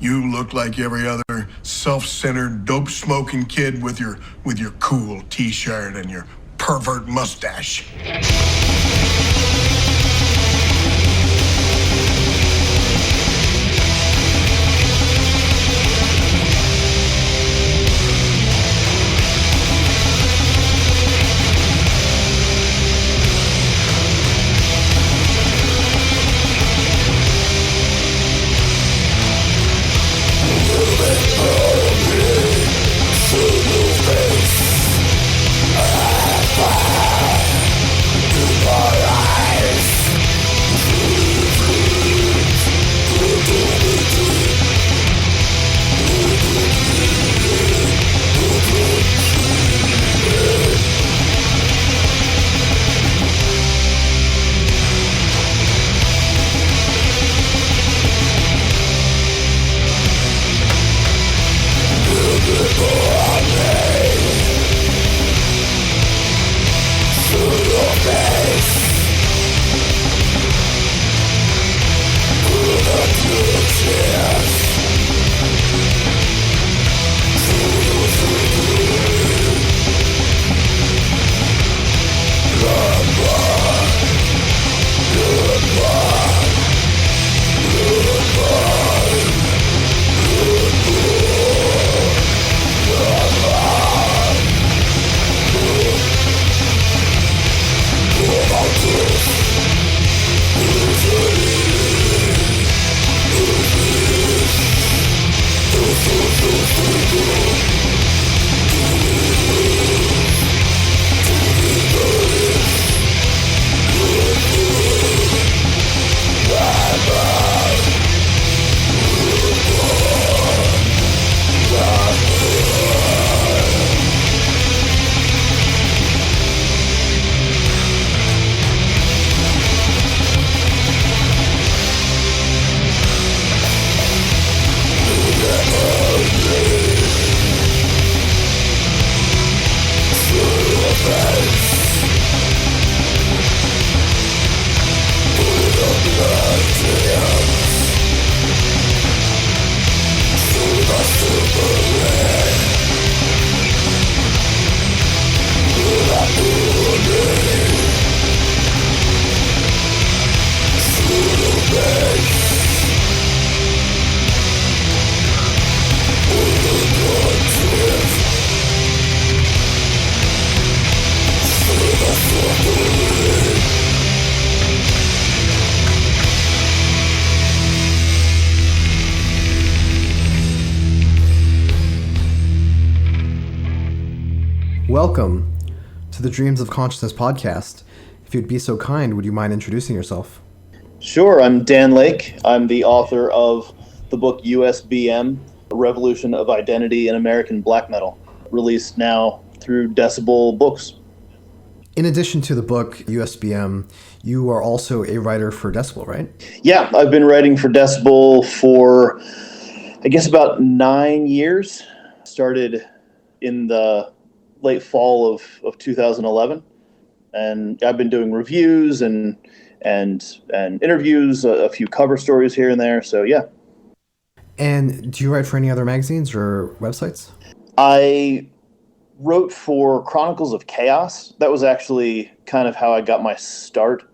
You look like every other self-centered, dope-smoking kid with your cool t-shirt and your pervert mustache. Welcome to the Dreams of Consciousness podcast. If you'd be so kind, would you mind introducing yourself? Sure, I'm Dan Lake. I'm the author of the book USBM, A Revolution of Identity in American Black Metal, released now through Decibel Books. In addition to the book USBM, you are also a writer for Decibel, right? Yeah, I've been writing for Decibel for, I guess, about 9 years. Started in the late fall of 2011, and I've been doing reviews and interviews, a few cover stories here and there. So yeah. And do you write for any other magazines or websites? I wrote for Chronicles of Chaos. That was actually kind of how I got my start.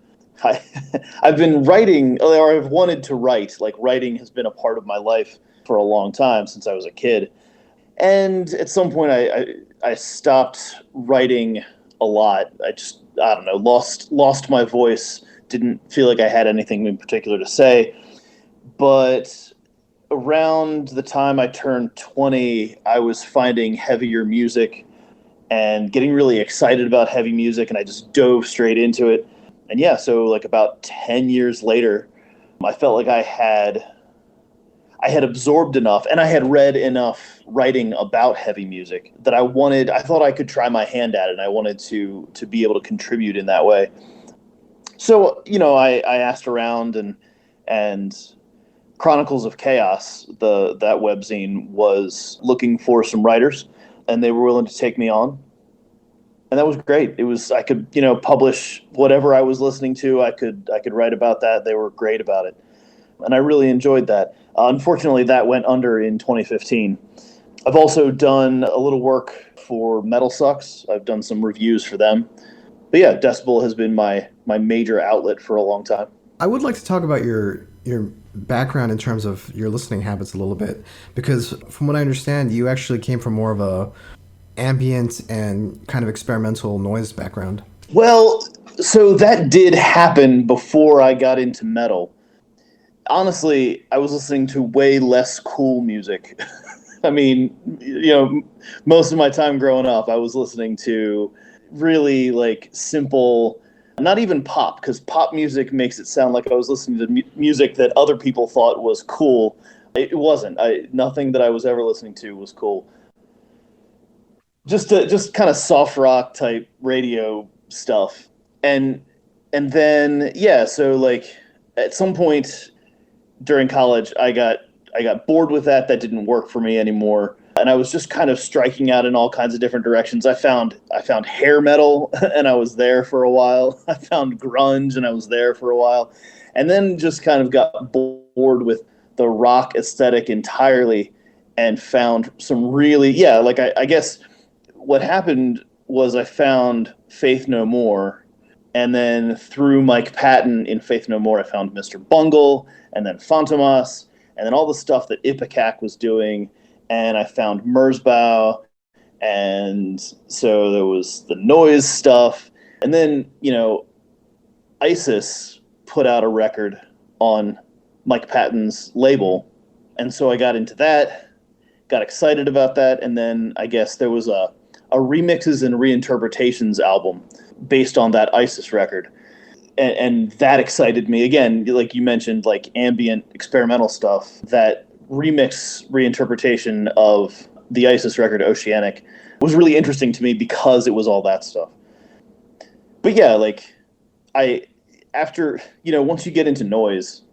I've been writing, or I've wanted to write. Like, writing has been a part of my life for a long time, since I was a kid. And at some point I stopped writing a lot. I don't know, lost my voice, didn't feel like I had anything in particular to say. But around the time I turned 20, I was finding heavier music and getting really excited about heavy music, and I just dove straight into it. And yeah, so like about 10 years later, I felt like I had absorbed enough, and I had read enough writing about heavy music that I thought I could try my hand at it, and I wanted to be able to contribute in that way. So, I asked around, and Chronicles of Chaos, that webzine, was looking for some writers, and they were willing to take me on. And that was great. I could, publish whatever I was listening to. I could write about that. They were great about it. and I really enjoyed that. Unfortunately, that went under in 2015. I've also done a little work for Metal Sucks. I've done some reviews for them. But yeah, Decibel has been my major outlet for a long time. I would like to talk about your background in terms of your listening habits a little bit, because from what I understand, you actually came from more of a ambient and kind of experimental noise background. Well, so that did happen before I got into metal. Honestly, I was listening to way less cool music. I mean, most of my time growing up, I was listening to really like simple, not even pop, because pop music makes it sound like I was listening to music that other people thought was cool. It wasn't. Nothing that I was ever listening to was cool. Just kind of soft rock type radio stuff, and then yeah. So like at some point during college, I got bored with that. That didn't work for me anymore. And I was just kind of striking out in all kinds of different directions. I found hair metal, and I was there for a while. I found grunge, and I was there for a while. And then just kind of got bored with the rock aesthetic entirely and found some really, yeah, like I guess what happened was I found Faith No More, and then through Mike Patton in Faith No More, I found Mr. Bungle, and then Fantomas, and then all the stuff that Ipecac was doing, and I found Merzbow, and so there was the noise stuff, and then, ISIS put out a record on Mike Patton's label, and so I got into that, got excited about that, and then I guess there was a remixes and reinterpretations album based on that ISIS record. And that excited me. Again, like you mentioned, like ambient experimental stuff, that remix reinterpretation of the ISIS record Oceanic was really interesting to me because it was all that stuff. But yeah, like once you get into noise,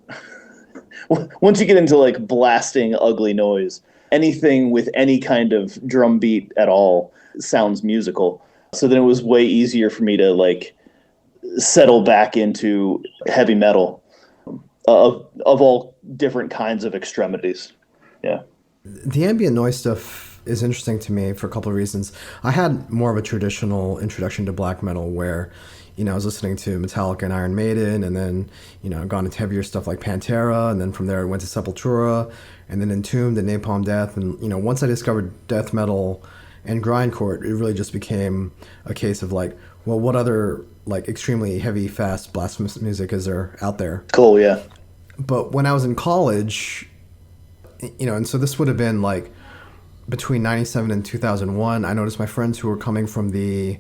once you get into like blasting ugly noise, anything with any kind of drum beat at all sounds musical. So then it was way easier for me to like settle back into heavy metal of all different kinds of extremities. Yeah. The ambient noise stuff is interesting to me for a couple of reasons. I had more of a traditional introduction to black metal where, I was listening to Metallica and Iron Maiden, and then, I've gone into heavier stuff like Pantera, and then from there I went to Sepultura, and then Entombed and Napalm Death. And, once I discovered death metal and grindcore, it really just became a case of like, well, what other like extremely heavy, fast, blasphemous music is there out there? Cool, yeah. But when I was in college, and so this would have been like between 97 and 2001, I noticed my friends who were coming from the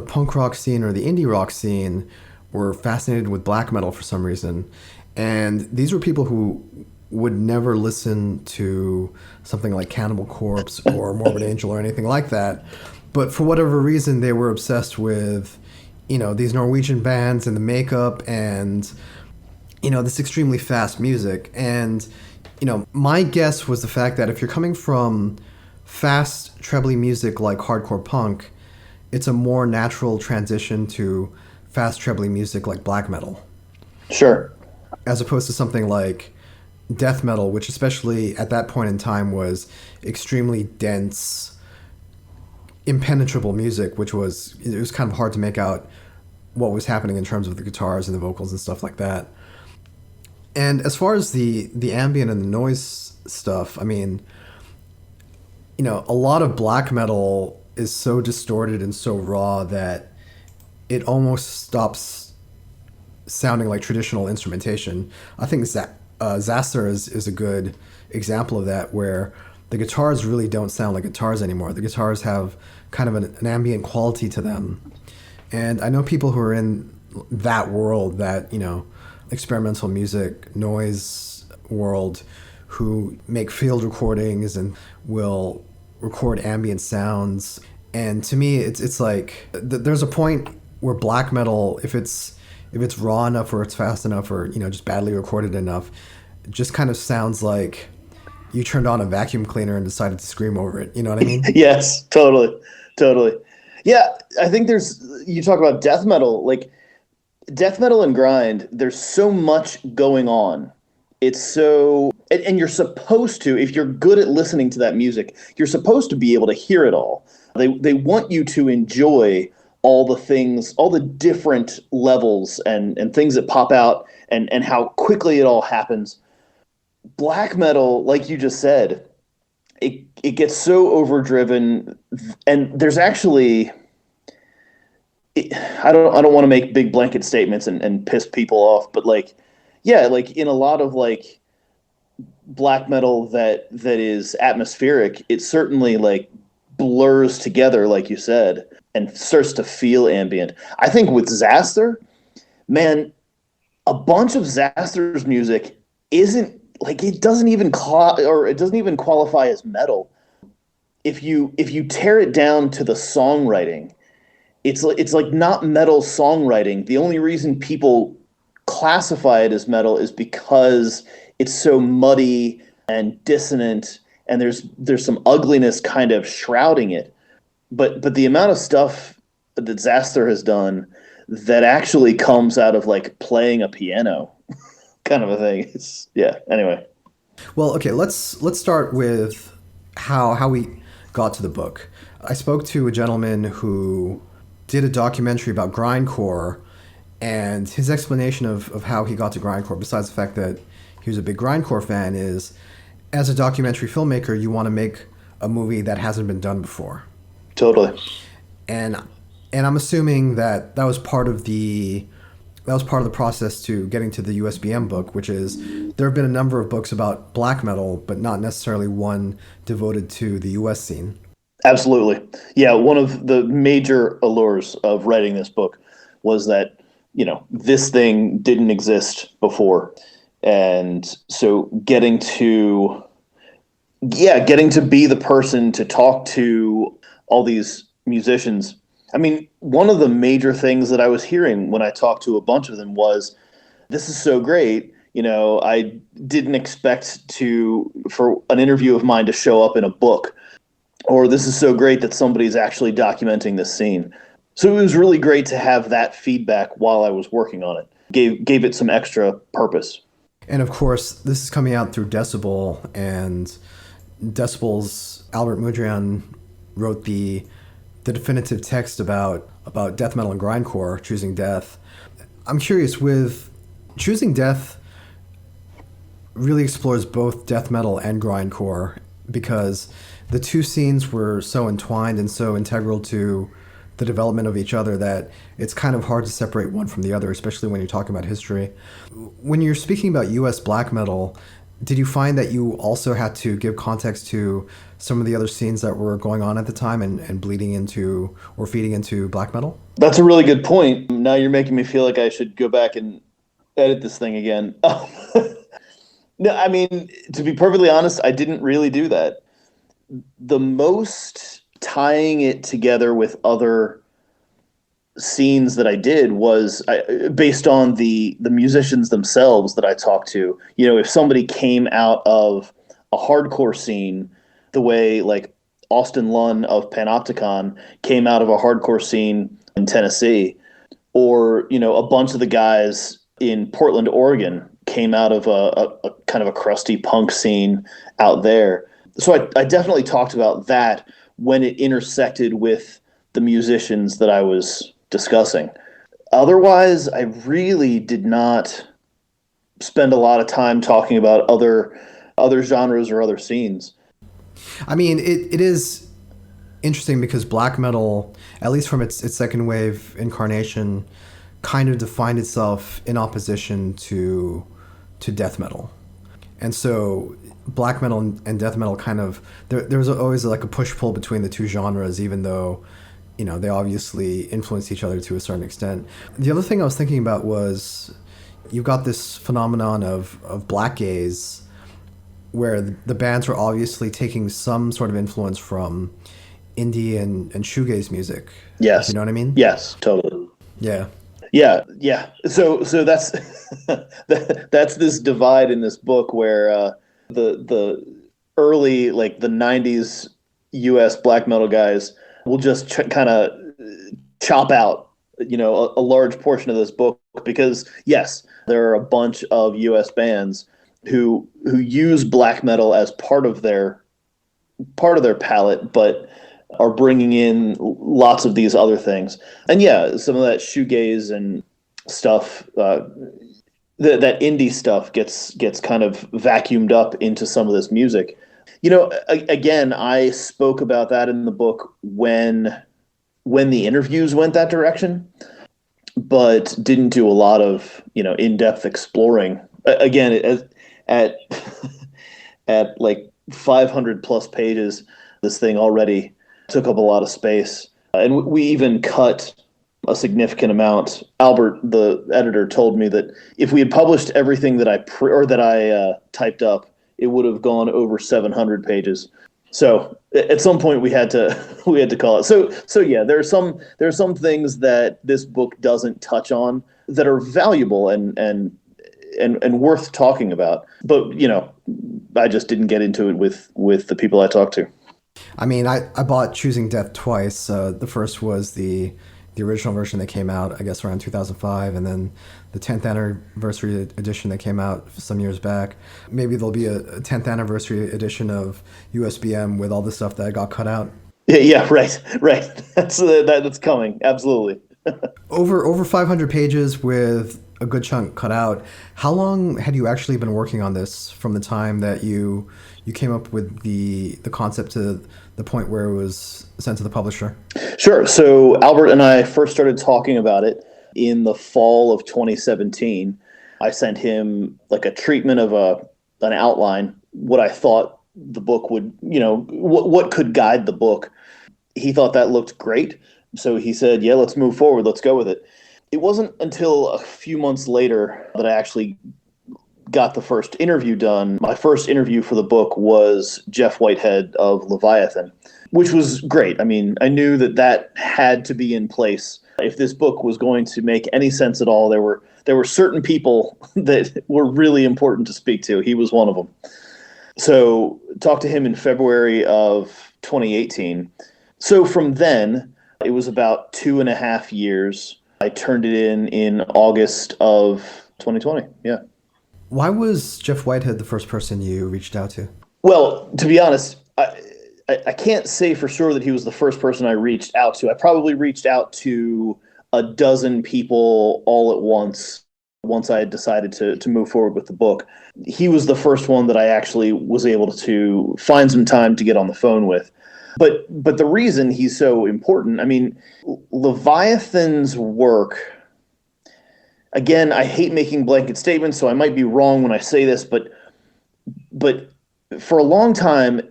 punk rock scene or the indie rock scene were fascinated with black metal for some reason. And these were people who would never listen to something like Cannibal Corpse or Morbid Angel or anything like that. But for whatever reason, they were obsessed with, these Norwegian bands and the makeup and, this extremely fast music. And, my guess was the fact that if you're coming from fast, trebly music like hardcore punk, it's a more natural transition to fast, trebly music like black metal. Sure. As opposed to something like death metal, which especially at that point in time was extremely dense, impenetrable music, it was kind of hard to make out what was happening in terms of the guitars and the vocals and stuff like that. And as far as the ambient and the noise stuff, I mean, a lot of black metal is so distorted and so raw that it almost stops sounding like traditional instrumentation. I think Xasthur is a good example of that, where the guitars really don't sound like guitars anymore. The guitars have kind of an ambient quality to them. And I know people who are in that world, that, experimental music, noise world, who make field recordings and will record ambient sounds. And to me, it's like there's a point where black metal, if it's raw enough or it's fast enough or, just badly recorded enough, it just kind of sounds like you turned on a vacuum cleaner and decided to scream over it. You know what I mean? Yes, totally. Yeah, I think you talk about death metal, like death metal and grind, there's so much going on It's so, and you're supposed to, if you're good at listening to that music, you're supposed to be able to hear it all. They want you to enjoy all the things, all the different levels and things that pop out and how quickly it all happens. Black metal, like you just said, it gets so overdriven, and there's actually, I don't want to make big blanket statements and piss people off, but like, yeah, like in a lot of like black metal that is atmospheric, it certainly like blurs together, like you said, and starts to feel ambient. I think with Xasthur, man, a bunch of Xasthur's music isn't like, it doesn't even it doesn't even qualify as metal. If you tear it down to the songwriting, it's like not metal songwriting. The only reason people classify it as metal is because it's so muddy and dissonant, and there's some ugliness kind of shrouding it. But the amount of stuff that Xasthur has done that actually comes out of like playing a piano, kind of a thing. It's, yeah. Anyway. Well, okay, let's start with how we got to the book. I spoke to a gentleman who did a documentary about grindcore, and his explanation of how he got to grindcore, besides the fact that he was a big grindcore fan, is as a documentary filmmaker, you want to make a movie that hasn't been done before. Totally. And I'm assuming that was part of the process to getting to the USBM book, which is there have been a number of books about black metal, but not necessarily one devoted to the US scene. Absolutely. Yeah, one of the major allures of writing this book was that, this thing didn't exist before. And so getting to be the person to talk to all these musicians. I mean, one of the major things that I was hearing when I talked to a bunch of them was, this is so great. I didn't expect for an interview of mine to show up in a book, or this is so great that somebody's actually documenting this scene. So it was really great to have that feedback while I was working on it. Gave it some extra purpose. And of course, this is coming out through Decibel, and Decibel's Albert Mudrian wrote the definitive text about death metal and grindcore, Choosing Death. I'm curious, with Choosing Death really explores both death metal and grindcore, because the two scenes were so entwined and so integral to the development of each other that it's kind of hard to separate one from the other, especially when you're talking about history. When you're speaking about US black metal, did you find that you also had to give context to some of the other scenes that were going on at the time and bleeding into or feeding into black metal? That's a really good point. Now you're making me feel like I should go back and edit this thing again. No, I mean, to be perfectly honest, I didn't really do that. The most tying it together with other scenes that I did was based on the musicians themselves that I talked to. If somebody came out of a hardcore scene, the way like Austin Lunn of Panopticon came out of a hardcore scene in Tennessee, or a bunch of the guys in Portland, Oregon came out of a kind of a crusty punk scene out there. So I definitely talked about that when it intersected with the musicians that I was discussing. Otherwise, I really did not spend a lot of time talking about other genres or other scenes. I mean, it is interesting because black metal, at least from its second wave incarnation, kind of defined itself in opposition to death metal. And so black metal and death metal kind of, there was always like a push-pull between the two genres, even though, they obviously influenced each other to a certain extent. The other thing I was thinking about was you've got this phenomenon of black gaze, where the bands were obviously taking some sort of influence from indie and shoegaze music. Yes. You know what I mean? Yes, totally. Yeah. Yeah. So that's that's this divide in this book where the early, like the 90s US black metal guys will just kind of chop out, a large portion of this book, because yes, there are a bunch of US bands who use black metal as part of their palette, but are bringing in lots of these other things. And yeah, some of that shoegaze and stuff, that indie stuff gets kind of vacuumed up into some of this music. Again, I spoke about that in the book when the interviews went that direction, but didn't do a lot of in-depth exploring. Again, at at like 500 plus pages, this thing already took up a lot of space, and we even cut a significant amount. Albert, the editor, told me that if we had published everything that I typed up, it would have gone over 700 pages. So at some point we had to call it. So yeah, there are some things that this book doesn't touch on that are valuable and worth talking about. But I just didn't get into it with the people I talked to. I mean, I bought Choosing Death twice. The first was the original version that came out, I guess, around 2005, and then the 10th anniversary edition that came out some years back. Maybe there'll be a 10th anniversary edition of USBM with all the stuff that got cut out. Yeah, right. That's coming, absolutely. Over 500 pages with a good chunk cut out. How long had you actually been working on this from the time that you came up with the concept to the point where it was sent to the publisher? Sure. So Albert and I first started talking about it in the fall of 2017. I sent him like a treatment of an outline, what I thought the book would, what could guide the book. He thought that looked great. So he said, yeah, let's move forward. Let's go with it. It wasn't until a few months later that I actually got the first interview done. My first interview for the book was Jeff Whitehead of Leviathan, which was great. I mean, I knew that had to be in place. If this book was going to make any sense at all, there were certain people that were really important to speak to. He was one of them. So talked to him in February of 2018. So from then, it was about 2.5 years. I turned it in August of 2020. Yeah. Why was Jeff Whitehead the first person you reached out to? Well, to be honest, I can't say for sure that he was the first person I reached out to. I probably reached out to a dozen people all at once I had decided to move forward with the book. He was the first one that I actually was able to find some time to get on the phone with. But the reason he's so important, I mean, Leviathan's work, again, I hate making blanket statements, so I might be wrong when I say this, but for a long time,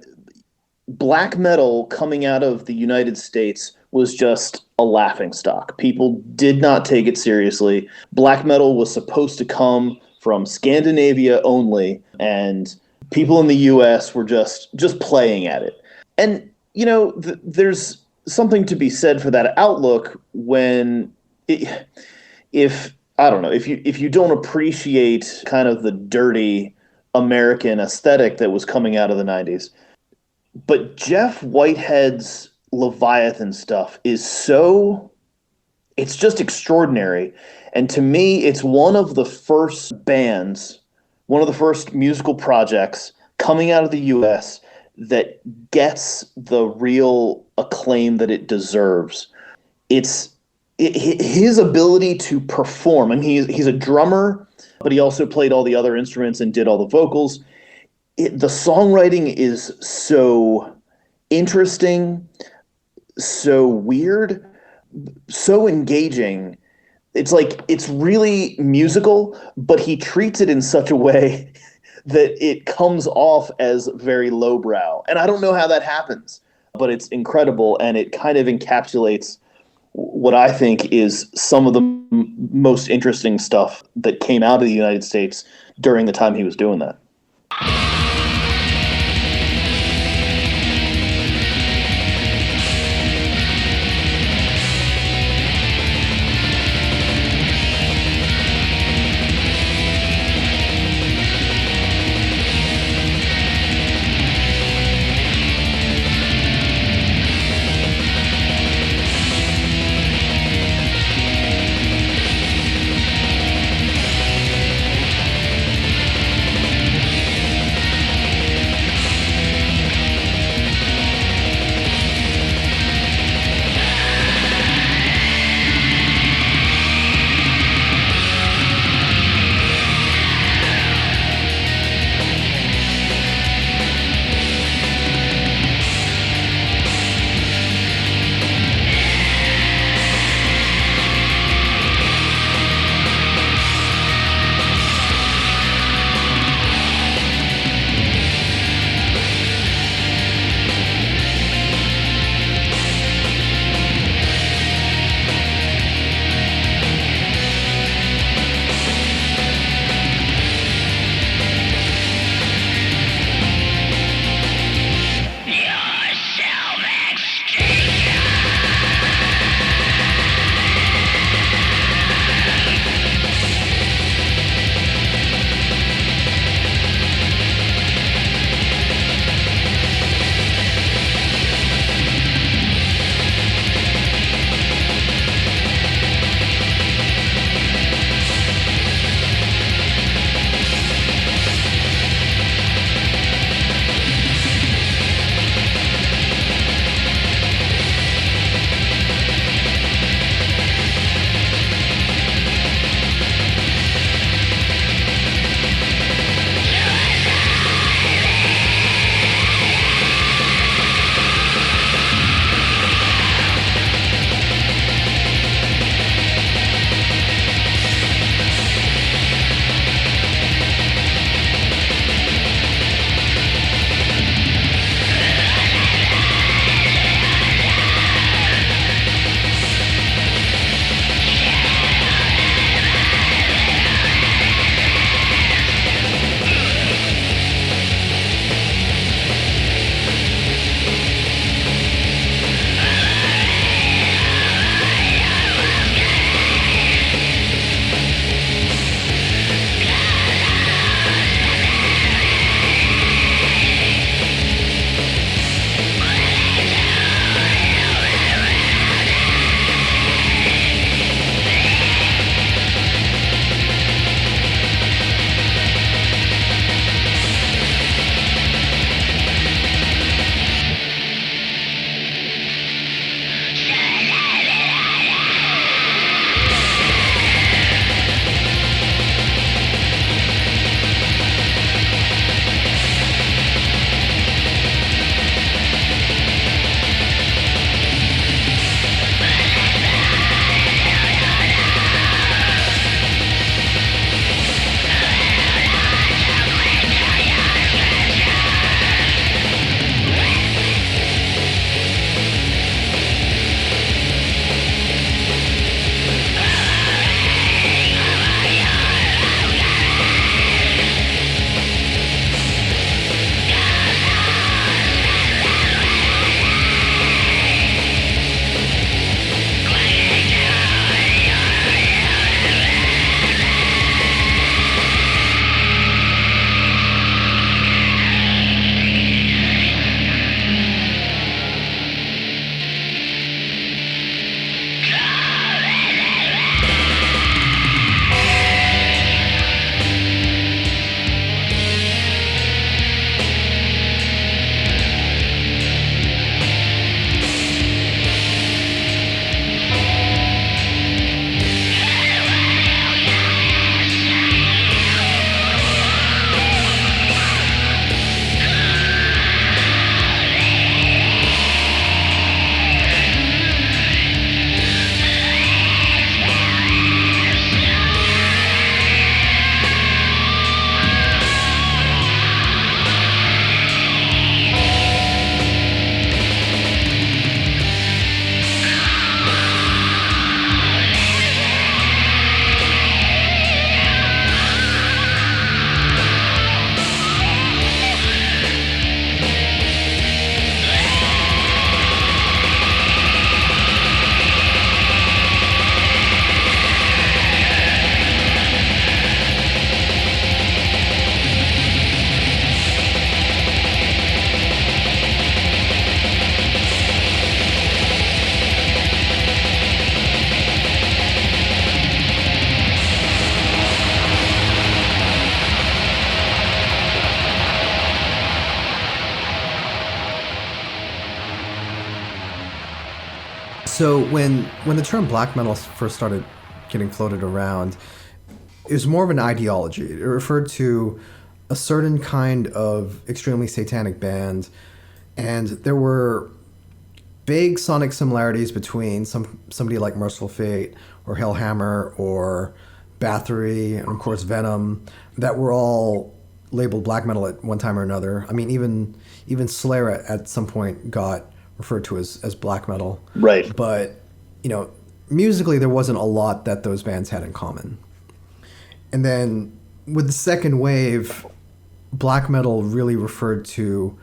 black metal coming out of the United States was just a laughingstock. People did not take it seriously. Black metal was supposed to come from Scandinavia only, and people in the US were just playing at it. And there's something to be said for that outlook when if you don't appreciate kind of the dirty American aesthetic that was coming out of the 90s. But Jeff Whitehead's Leviathan stuff is it's just extraordinary. And to me, it's one of the first bands, one of the first musical projects coming out of the US that gets the real acclaim that it deserves. His ability to perform. I mean, he's a drummer, but he also played all the other instruments and did all the vocals. The songwriting is so interesting, so weird, so engaging. It's really musical, but he treats it in such a way that it comes off as very lowbrow. And I don't know how that happens, but it's incredible, and it kind of encapsulates what I think is some of the most interesting stuff that came out of the United States during the time he was doing that. So when the term black metal first started getting floated around, it was more of an ideology. It referred to a certain kind of extremely satanic band, and there were vague sonic similarities between somebody like Merciful Fate or Hellhammer or Bathory and of course Venom that were all labeled black metal at one time or another. I mean, even Slayer at some point got referred to as black metal. Right. But, musically there wasn't a lot that those bands had in common. And then with the second wave, black metal really referred to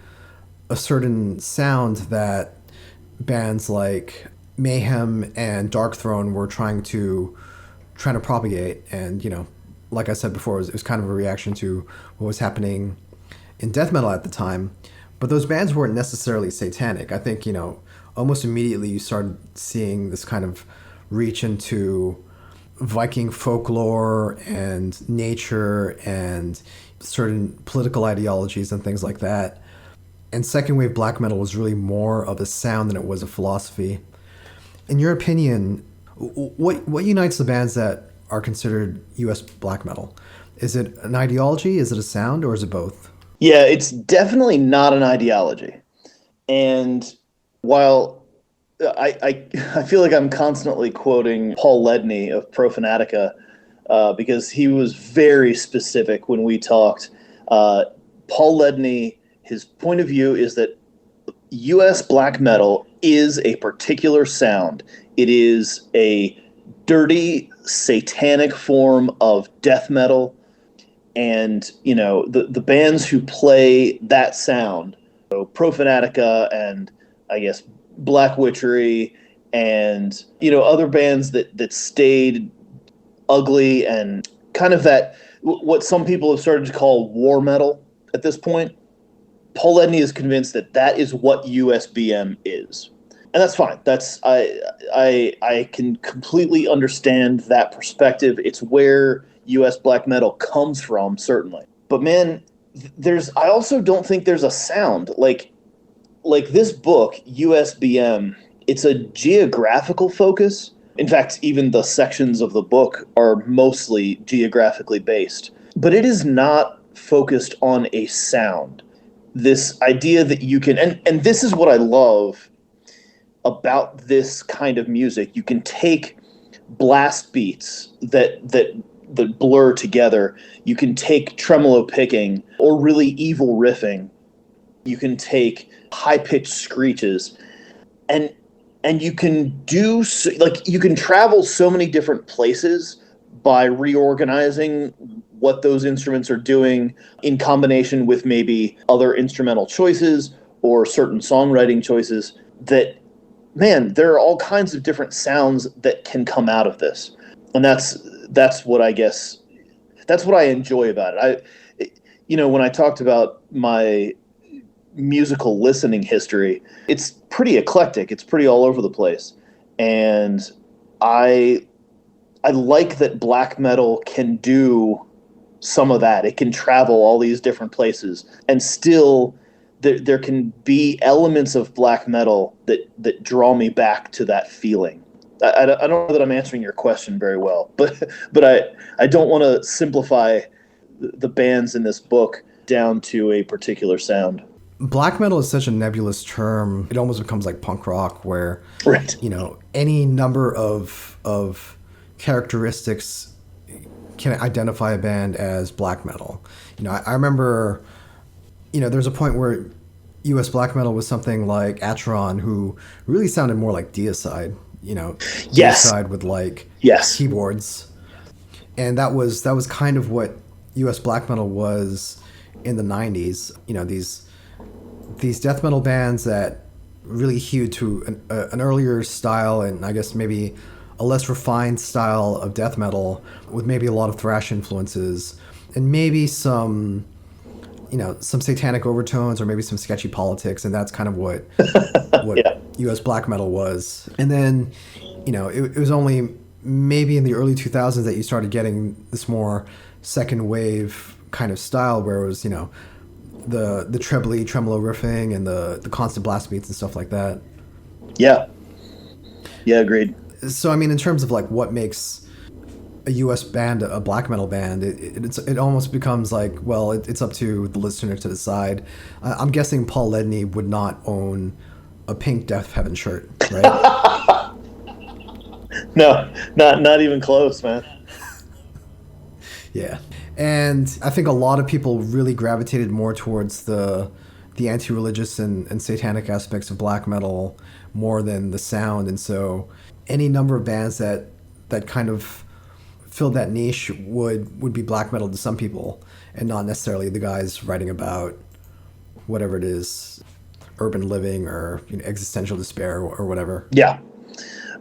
a certain sound that bands like Mayhem and Darkthrone were trying to propagate. And, like I said before, it was kind of a reaction to what was happening in death metal at the time. But those bands weren't necessarily satanic. I think, almost immediately you started seeing this kind of reach into Viking folklore and nature and certain political ideologies and things like that. And second wave black metal was really more of a sound than it was a philosophy. In your opinion, what unites the bands that are considered US black metal? Is it an ideology, is it a sound, or is it both? Yeah, it's definitely not an ideology. And while I feel like I'm constantly quoting Paul Ledney of Profanatica because he was very specific when we talked. Paul Ledney, his point of view is that US black metal is a particular sound. It is a dirty, satanic form of death metal. And, the bands who play that sound, so Profanatica and I guess Black Witchery and, other bands that stayed ugly and kind of that, what some people have started to call war metal at this point. Paul Ledney is convinced that is what USBM is. And that's fine. I can completely understand that perspective. It's where US black metal comes from, certainly. But man, I also don't think there's a sound. Like this book, USBM, it's a geographical focus. In fact, even the sections of the book are mostly geographically based. But it is not focused on a sound. This idea that you can, and this is what I love about this kind of music. You can take blast beats that blur together. You can take tremolo picking or really evil riffing. You can take high-pitched screeches, and you can do you can travel so many different places by reorganizing what those instruments are doing in combination with maybe other instrumental choices or certain songwriting choices that, man, there are all kinds of different sounds that can come out of this. And that's what I guess, that's what I enjoy about it. When I talked about my musical listening history, it's pretty eclectic. It's pretty all over the place. And I like that black metal can do some of that. It can travel all these different places, and still there can be elements of black metal that draw me back to that feeling. I don't know that I'm answering your question very well, but I don't want to simplify the bands in this book down to a particular sound. Black metal is such a nebulous term. It almost becomes like punk rock, where right. Any number of characteristics can identify a band as black metal. I remember, there's a point where US black metal was something like Acheron, who really sounded more like Deicide. Yes. Deicide with yes. keyboards, and that was kind of what US black metal was in the 90s. These death metal bands that really hewed to an earlier style, and I guess maybe a less refined style of death metal with maybe a lot of thrash influences and maybe some satanic overtones or maybe some sketchy politics. And that's kind of what yeah. US black metal was. And then, it was only maybe in the early 2000s that you started getting this more second wave kind of style where it was, the tremolo riffing and the constant blast beats and stuff like that. Yeah. Yeah, agreed. So I mean, in terms of like what makes a U.S. band a black metal band, it almost becomes like, well, it's up to the listener to decide. I'm guessing Paul Ledney would not own a pink Death Heaven shirt, right? No, not even close, man. Yeah. And I think a lot of people really gravitated more towards the anti-religious and satanic aspects of black metal more than the sound. And so any number of bands that kind of filled that niche would be black metal to some people, and not necessarily the guys writing about whatever it is, urban living or existential despair or whatever. Yeah.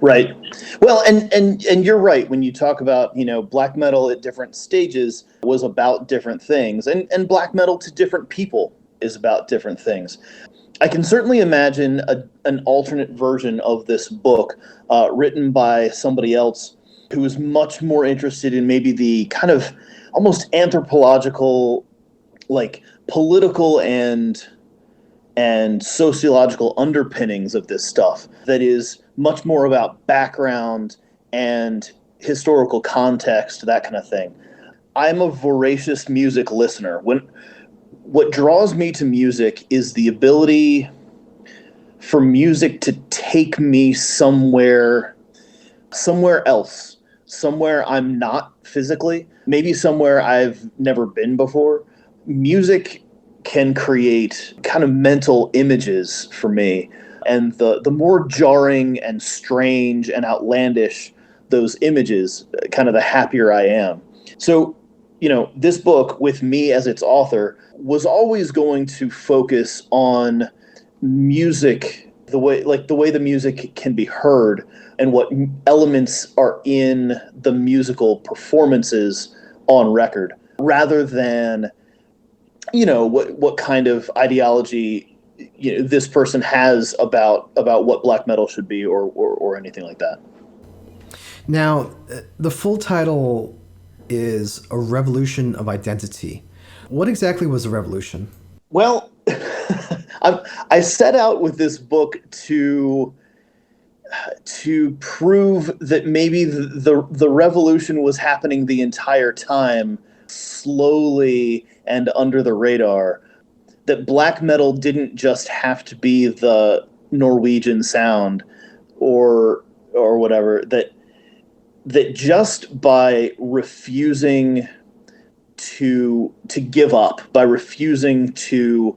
Right. Well, and you're right when you talk about, black metal at different stages was about different things, and black metal to different people is about different things. I can certainly imagine an alternate version of this book written by somebody else who is much more interested in maybe the kind of almost anthropological, like political and sociological underpinnings of this stuff, that is much more about background and historical context, that kind of thing. I'm a voracious music listener. What draws me to music is the ability for music to take me somewhere else, somewhere I'm not physically, maybe somewhere I've never been before. Music can create kind of mental images for me. And the more jarring and strange and outlandish those images, kind of the happier I am. So, this book, with me as its author, was always going to focus on music, the way the music can be heard and what elements are in the musical performances on record, rather than what kind of ideology this person has about what black metal should be, or anything like that. Now, the full title is A Revolution of Identity. What exactly was a revolution? Well, I set out with this book to prove that maybe the revolution was happening the entire time, slowly and under the radar. That black metal didn't just have to be the Norwegian sound or whatever. That just by refusing to give up, by refusing to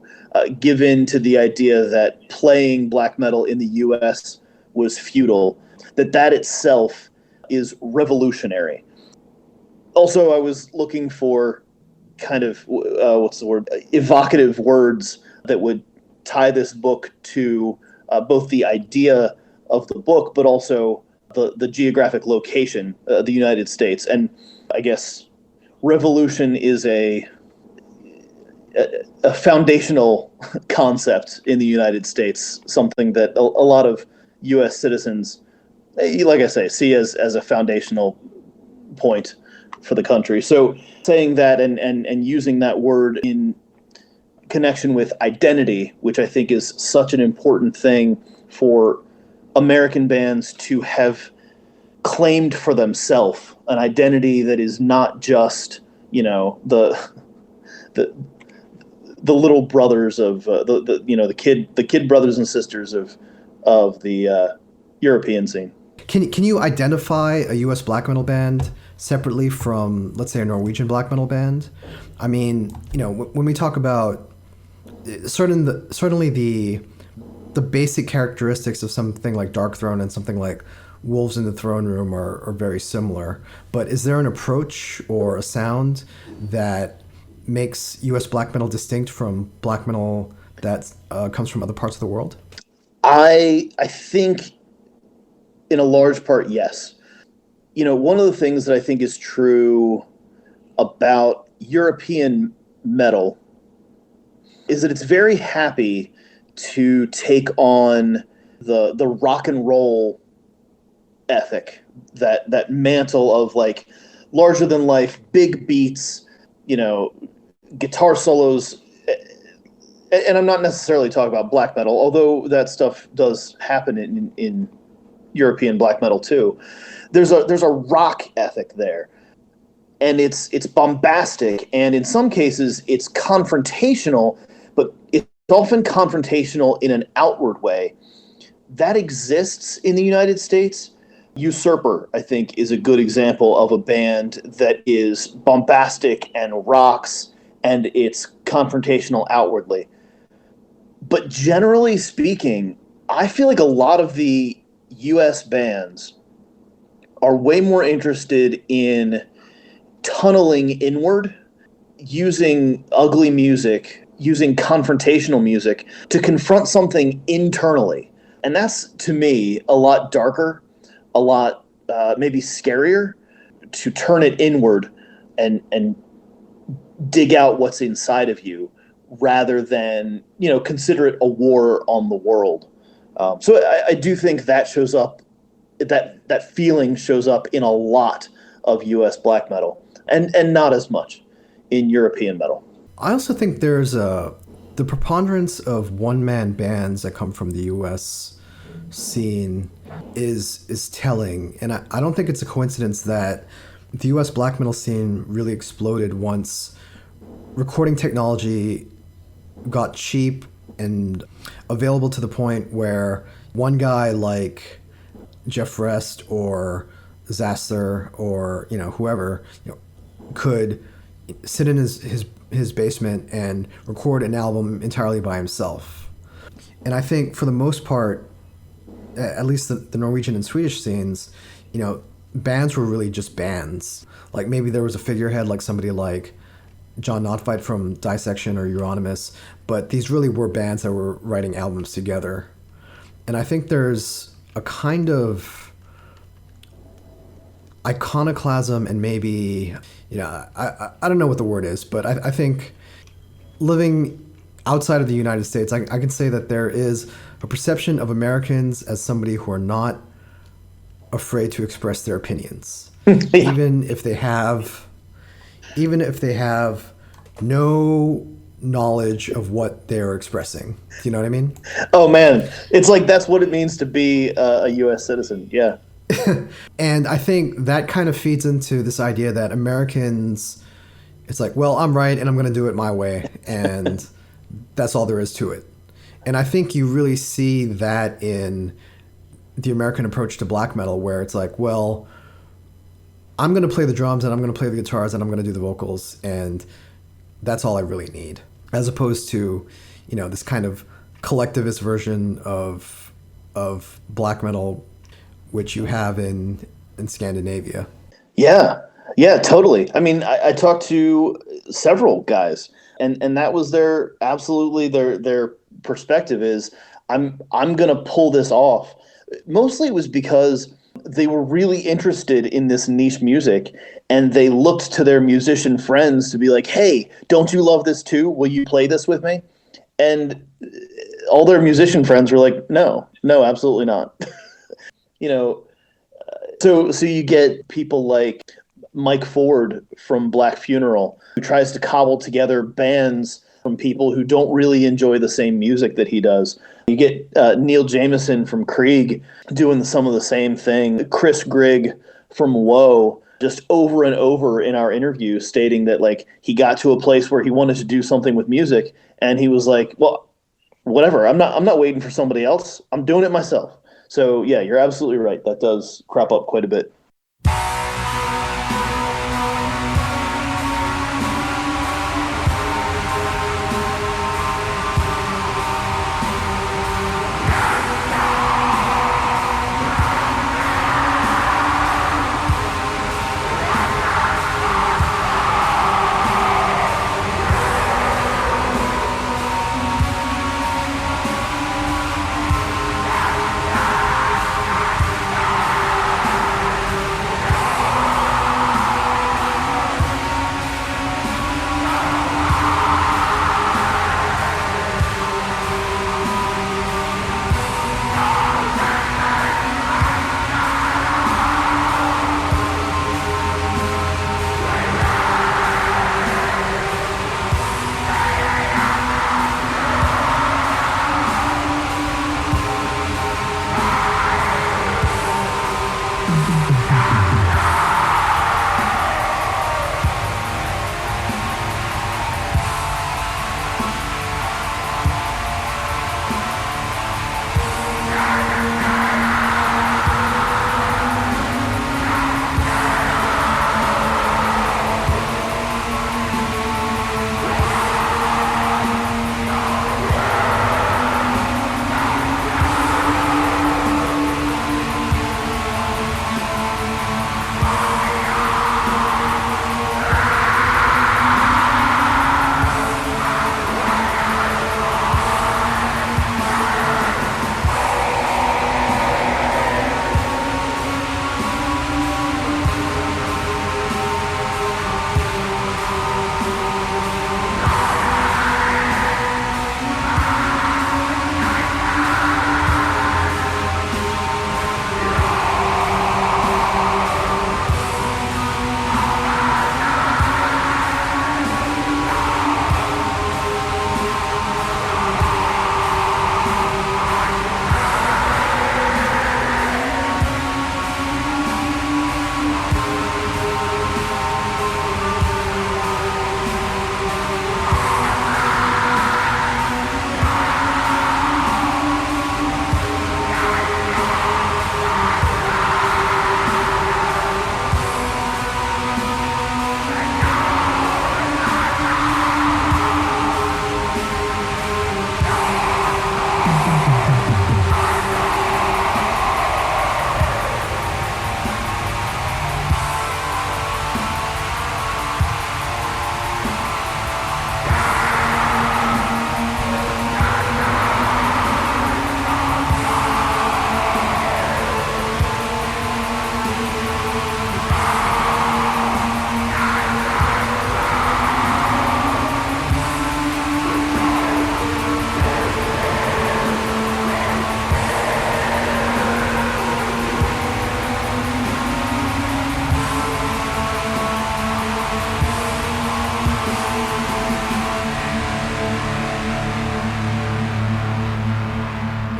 give in to the idea that playing black metal in the U.S. was futile, that itself is revolutionary. Also, I was looking for kind of evocative words that would tie this book to both the idea of the book, but also the geographic location, the United States. And I guess revolution is a foundational concept in the United States, something that a lot of U.S. citizens, like I say, see as a foundational point for the country. So saying that and using that word in connection with identity, which I think is such an important thing for American bands to have claimed for themselves, an identity that is not just, the little brothers of the kid brothers and sisters of the European scene. Can you identify a U.S. black metal band separately from, let's say, a Norwegian black metal band? I mean, when we talk about certainly the basic characteristics of something like Dark Throne and something like Wolves in the Throne Room are very similar. But is there an approach or a sound that makes U.S. black metal distinct from black metal that comes from other parts of the world? I think in a large part, yes. One of the things that I think is true about European metal is that it's very happy to take on the rock and roll ethic, that mantle of like larger than life, big beats, guitar solos. And I'm not necessarily talking about black metal, although that stuff does happen European black metal too. There's a rock ethic there, and it's bombastic, and in some cases it's confrontational, but it's often confrontational in an outward way. That exists in the United States. Usurper, I think, is a good example of a band that is bombastic and rocks, and it's confrontational outwardly. But generally speaking, I feel like a lot of the US bands are way more interested in tunneling inward, using ugly music, using confrontational music to confront something internally. And that's, to me, a lot darker, a lot maybe scarier, to turn it inward and dig out what's inside of you, rather than, consider it a war on the world. So I do think that shows up, that feeling shows up in a lot of US black metal, and not as much in European metal. I also think there's the preponderance of one-man bands that come from the US scene is telling, and I don't think it's a coincidence that the US black metal scene really exploded once recording technology got cheap and available to the point where one guy like Jeff Rest or Xasthur or whoever could sit in his basement and record an album entirely by himself. And I think for the most part, at least the Norwegian and Swedish scenes, bands were really just bands. Like maybe there was a figurehead, like somebody like John Notfight from Dissection or Euronymous, but these really were bands that were writing albums together. And I think there's a kind of iconoclasm and maybe, I don't know what the word is, but I think living outside of the United States, I can say that there is a perception of Americans as somebody who are not afraid to express their opinions, Yeah. even if they have no knowledge of what they're expressing. Do you know what I mean? Oh man, it's like that's what it means to be a U.S. citizen. Yeah. And I think that kind of feeds into this idea that Americans, it's like, well, I'm right and I'm going to do it my way, and that's all there is to it. And I think you really see that in the American approach to black metal, where it's like, well, I'm going to play the drums and I'm going to play the guitars and I'm going to do the vocals, and that's all I really need. As opposed to, this kind of collectivist version of black metal, which you have in Scandinavia. Yeah, totally. I mean, I talked to several guys, and that was their perspective is, I'm gonna pull this off. Mostly it was because they were really interested in this niche music, and they looked to their musician friends to be like, hey, don't you love this too? Will you play this with me? And all their musician friends were like, no, absolutely not. So you get people like Mike Ford from Black Funeral, who tries to cobble together bands from people who don't really enjoy the same music that he does. You get Neil Jameson from Krieg doing some of the same thing. Chris Grigg from Woe, just over and over in our interview, stating that like he got to a place where he wanted to do something with music, and he was like, well, whatever, I'm not waiting for somebody else. I'm doing it myself. So yeah, you're absolutely right. That does crop up quite a bit.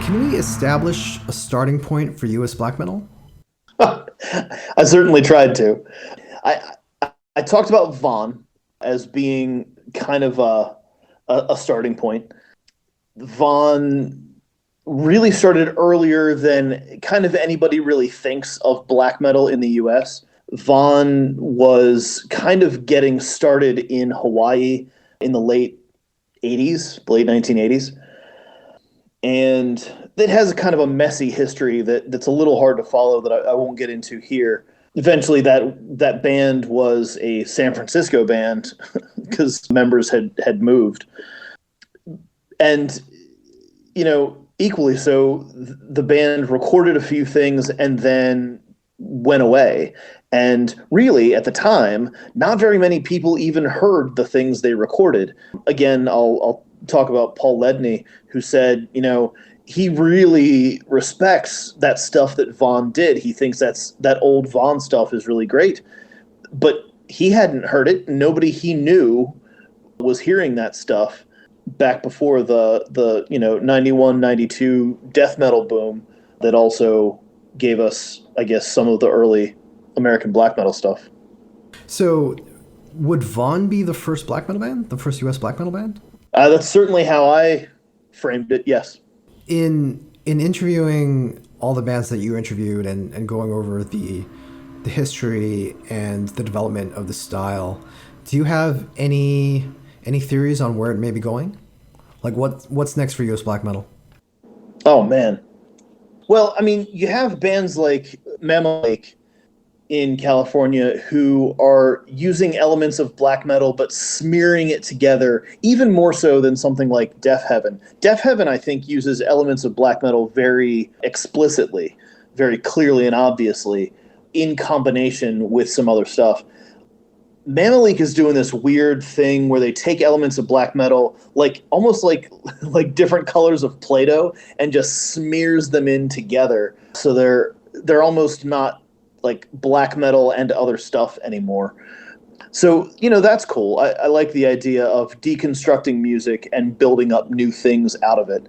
Can we establish a starting point for U.S. black metal? I certainly tried to. I talked about Vaughn as being kind of a starting point. Vaughn really started earlier than kind of anybody really thinks of black metal in the US. Vaughn was kind of getting started in Hawaii in the late 1980s. And it has a kind of a messy history that's a little hard to follow that I won't get into here. Eventually, that band was a San Francisco band because members had moved. And, equally so, the band recorded a few things and then went away. And really, at the time, not very many people even heard the things they recorded. Again, I'll talk about Paul Ledney, who said, he really respects that stuff that Vaughn did. He thinks that old Vaughn stuff is really great. But he hadn't heard it. Nobody he knew was hearing that stuff back before the 91, 92 death metal boom that also gave us, I guess, some of the early American black metal stuff. So would Vaughn be the first black metal band? The first U.S. black metal band? That's certainly how I framed it, yes. In interviewing all the bands that you interviewed and going over the history and the development of the style, do you have any theories on where it may be going? Like what's next for U.S. black metal? Oh, man. Well, I mean, you have bands like Mammal Lake in California who are using elements of black metal but smearing it together even more so than something like Deaf Heaven. Deaf Heaven, I think, uses elements of black metal very explicitly, very clearly and obviously in combination with some other stuff. Mammal Lake is doing this weird thing where they take elements of black metal, almost like different colors of Play-Doh, and just smears them in together. So they're almost not like black metal and other stuff anymore. So, that's cool. I like the idea of deconstructing music and building up new things out of it.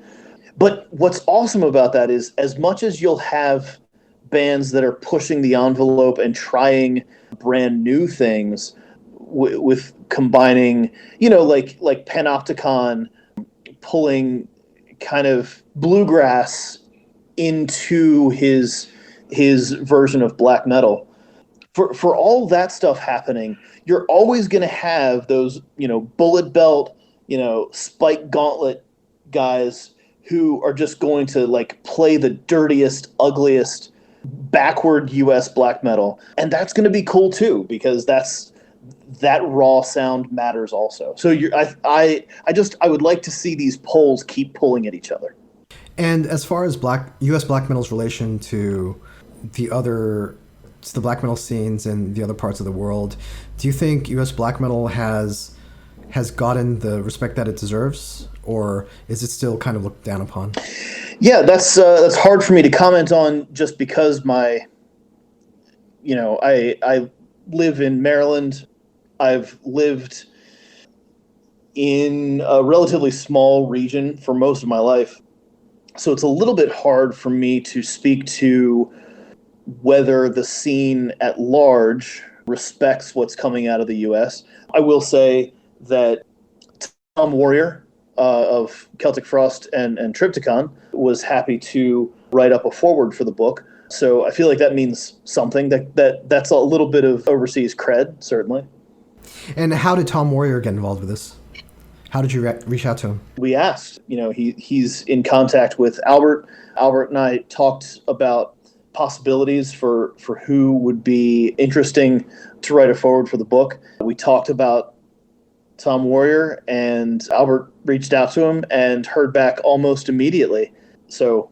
But what's awesome about that is as much as you'll have bands that are pushing the envelope and trying brand new things with combining, like Panopticon pulling kind of bluegrass into his version of black metal. For all that stuff happening, you're always going to have those, bullet belt, spike gauntlet guys who are just going to play the dirtiest, ugliest, backward US black metal. And that's going to be cool too, because that raw sound matters also. So I would like to see these poles keep pulling at each other. And as far as U.S. black metal's relation to the black metal scenes in the other parts of the world, do you think U.S. black metal has gotten the respect that it deserves, or is it still kind of looked down upon? Yeah, that's hard for me to comment on just because I live in Maryland. I've lived in a relatively small region for most of my life. So it's a little bit hard for me to speak to whether the scene at large respects what's coming out of the U.S. I will say that Tom Warrior of Celtic Frost and Triptychon was happy to write up a foreword for the book. So I feel like that means something. That's a little bit of overseas cred, certainly. And how did Tom Warrior get involved with this? How did you reach out to him? We asked. He's in contact with Albert. Albert and I talked about possibilities for who would be interesting to write a foreword for the book. We talked about Tom Warrior, and Albert reached out to him and heard back almost immediately. So,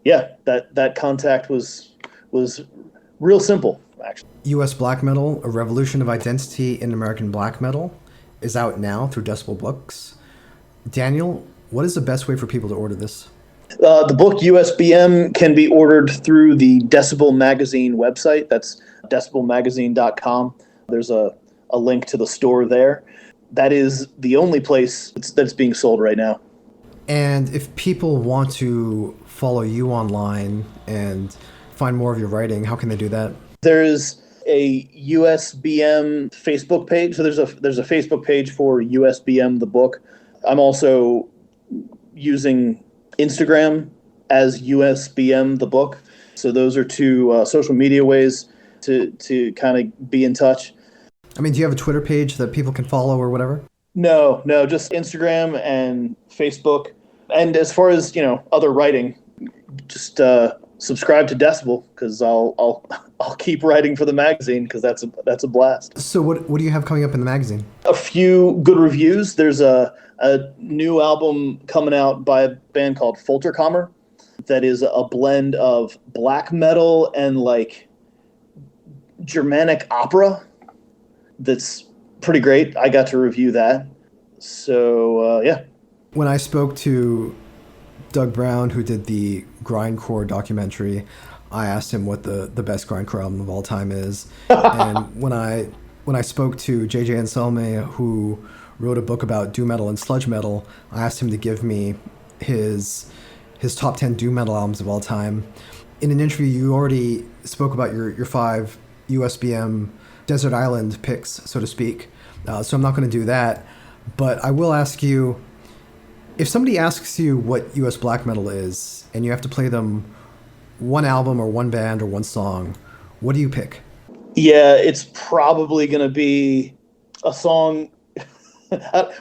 yeah, that contact was real simple, actually. U.S. Black Metal, A Revolution of Identity in American Black Metal, is out now through Decibel Books. Daniel, what is the best way for people to order this? The book USBM can be ordered through the Decibel Magazine website. That's decibelmagazine.com. There's a link to the store there. That is the only place that's being sold right now. And if people want to follow you online and find more of your writing, how can they do that? There's a USBM Facebook page. So there's a Facebook page for USBM the book. I'm also using Instagram as USBM the book. So those are two social media ways to kind of be in touch. I mean, do you have a Twitter page that people can follow or whatever? No, just Instagram and Facebook. And as far as, other writing, just subscribe to Decibel, because I'll keep writing for the magazine, because that's a blast. So what do you have coming up in the magazine? A few good reviews. There's a new album coming out by a band called Folterkammer that is a blend of black metal and like Germanic opera. That's pretty great. I got to review that. So yeah. When I spoke to Doug Brown, who did the grindcore documentary, I asked him what the best grindcore album of all time is. And when I spoke to JJ Anselme, who wrote a book about doom metal and sludge metal, I asked him to give me his top 10 doom metal albums of all time. In an interview, you already spoke about your 5 USBM desert island picks, so to speak. So I'm not going to do that. But I will ask you, if somebody asks you what US black metal is, and you have to play them one album or one band or one song, what do you pick? Yeah, it's probably going to be a song.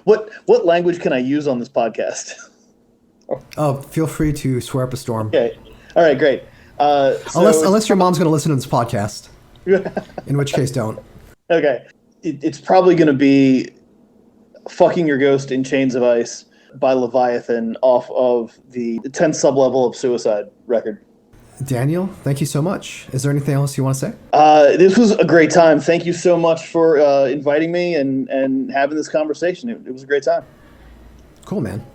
What language can I use on this podcast? Oh, feel free to swear up a storm. Okay. All right, great. Unless your mom's going to listen to this podcast, in which case don't. Okay. It's probably going to be Fucking Your Ghost in Chains of Ice by Leviathan off of the 10th Sublevel of Suicide record. Daniel, thank you so much. Is there anything else you want to say? This was a great time. Thank you so much for inviting me and having this conversation. It was a great time. Cool, man.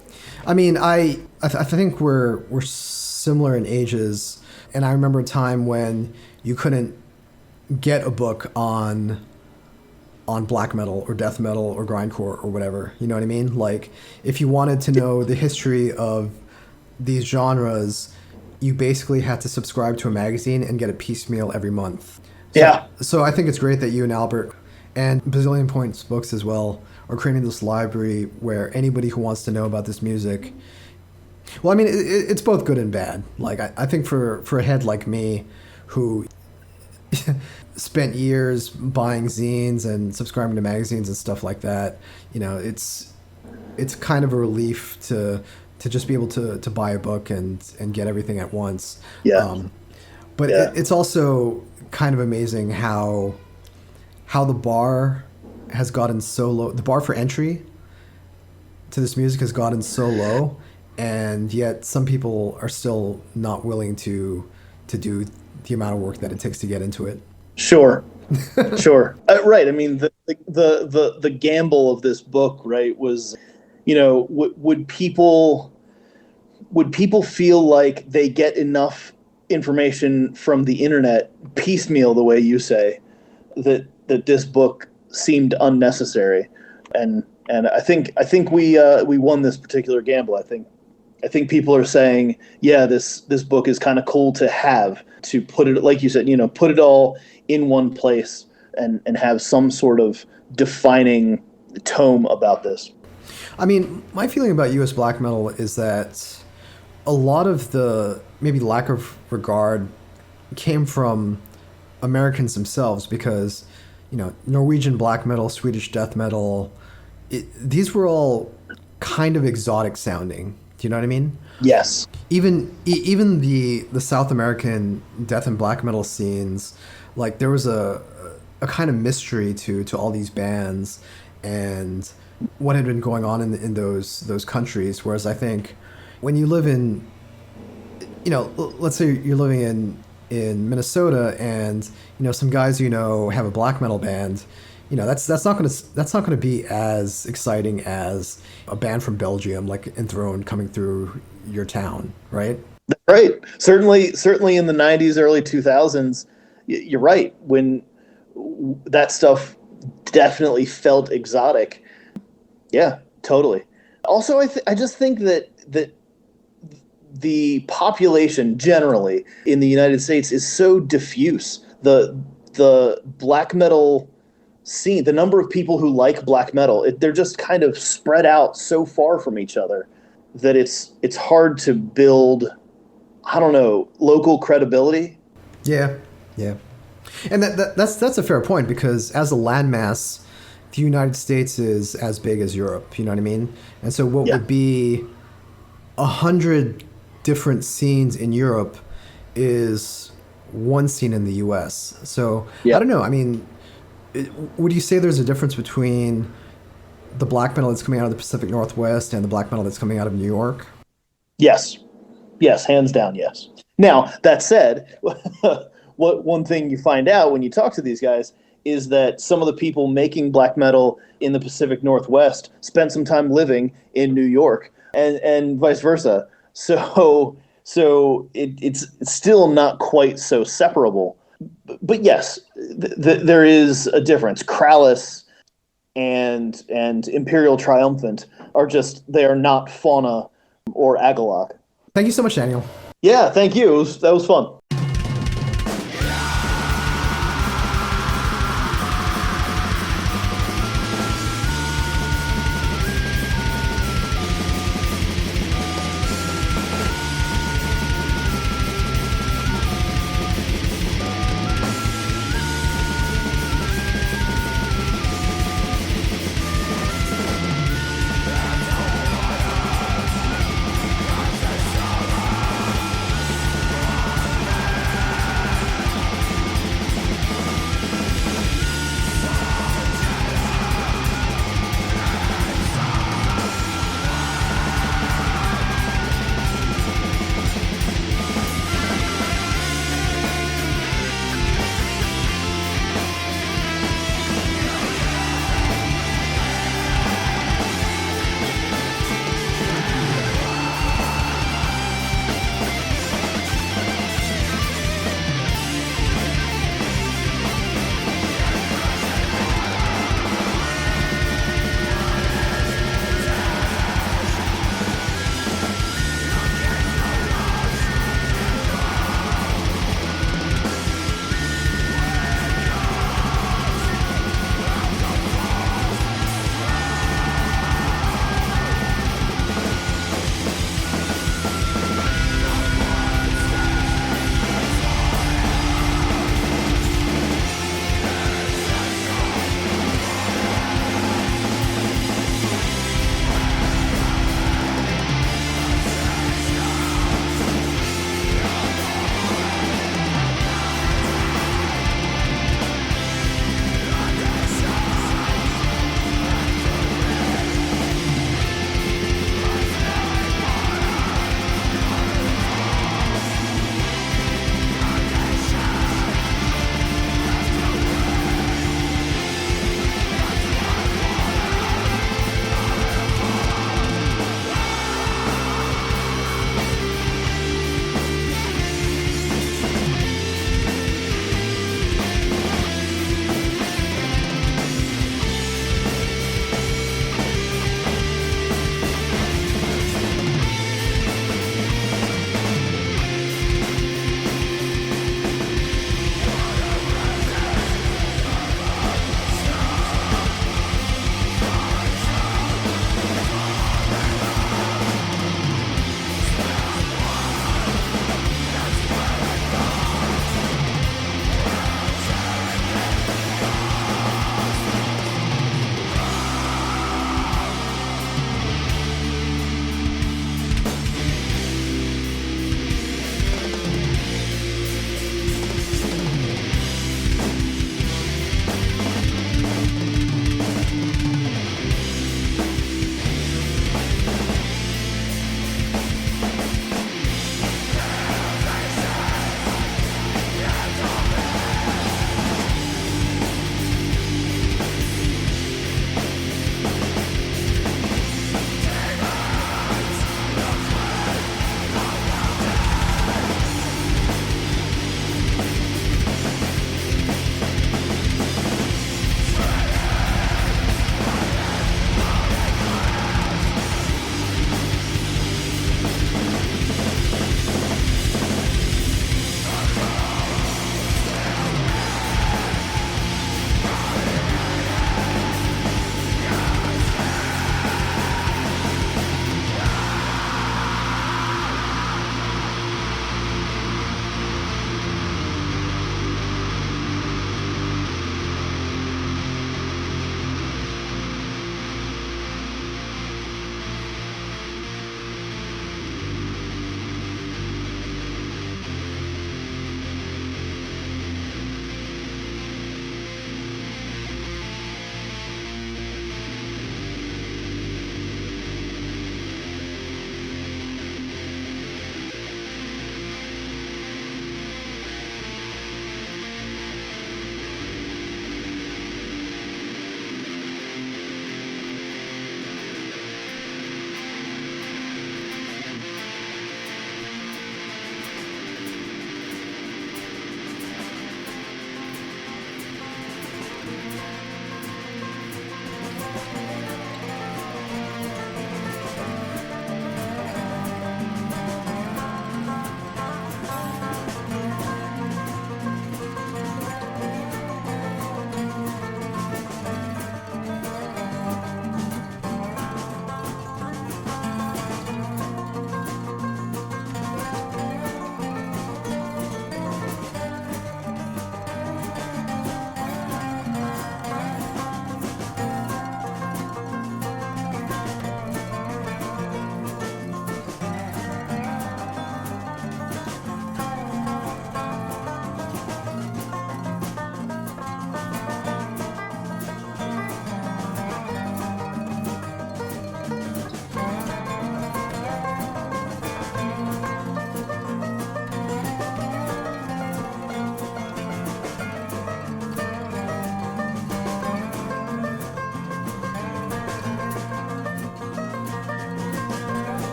I mean, I think we're similar in ages, and I remember a time when you couldn't get a book on black metal or death metal or grindcore or whatever. You know what I mean? Like, if you wanted to know the history of these genres, you basically had to subscribe to a magazine and get a piecemeal every month. So I think it's great that you and Albert and Bazillion Points Books as well are creating this library where anybody who wants to know about this music. Well, I mean, it's both good and bad. Like, I think for a head like me, who spent years buying zines and subscribing to magazines and stuff like that, it's kind of a relief to just be able to buy a book and get everything at once. But it's also kind of amazing how the bar has gotten so low. The bar for entry to this music has gotten so low, and yet some people are still not willing to do the amount of work that it takes to get into it. Sure. Right. I mean, the gamble of this book, right, was, would people feel like they get enough information from the internet piecemeal, the way you say, that this book seemed unnecessary, and I think we won this particular gamble. I think people are saying, yeah, this book is kind of cool to have, to put it, like you said, put it all in one place and have some sort of defining tome about this. I mean, my feeling about US black metal is that a lot of the maybe lack of regard came from Americans themselves, because, Norwegian black metal, Swedish death metal, these were all kind of exotic sounding. Do you know what I mean? Yes. Even the South American death and black metal scenes, like, there was a kind of mystery to all these bands and what had been going on in those countries. Whereas I think when you live in, let's say you're living in Minnesota and, some guys have a black metal band, that's not going to be as exciting as a band from Belgium, like Enthroned, coming through your town, right? Right. Certainly in the 90s, early 2000s, you're right. When that stuff definitely felt exotic. Yeah, totally. Also, I just think that that the population generally in the United States is so diffuse. The black metal scene, the number of people who like black metal, they're just kind of spread out so far from each other that it's hard to build, I don't know, local credibility. Yeah, yeah. And that's a fair point, because as a landmass, the United States is as big as Europe, you know what I mean? And so what would be 100 different scenes in Europe is one scene in the US. So I don't know. I mean, would you say there's a difference between the black metal that's coming out of the Pacific Northwest and the black metal that's coming out of New York? Yes. Yes, hands down, yes. Now, that said, what one thing you find out when you talk to these guys is that some of the people making black metal in the Pacific Northwest spent some time living in New York, and vice versa. So it's still not quite so separable. But yes, there is a difference. Krallis and Imperial Triumphant they are not Fauna or Agalok. Thank you so much, Daniel. Yeah, thank you. That was fun.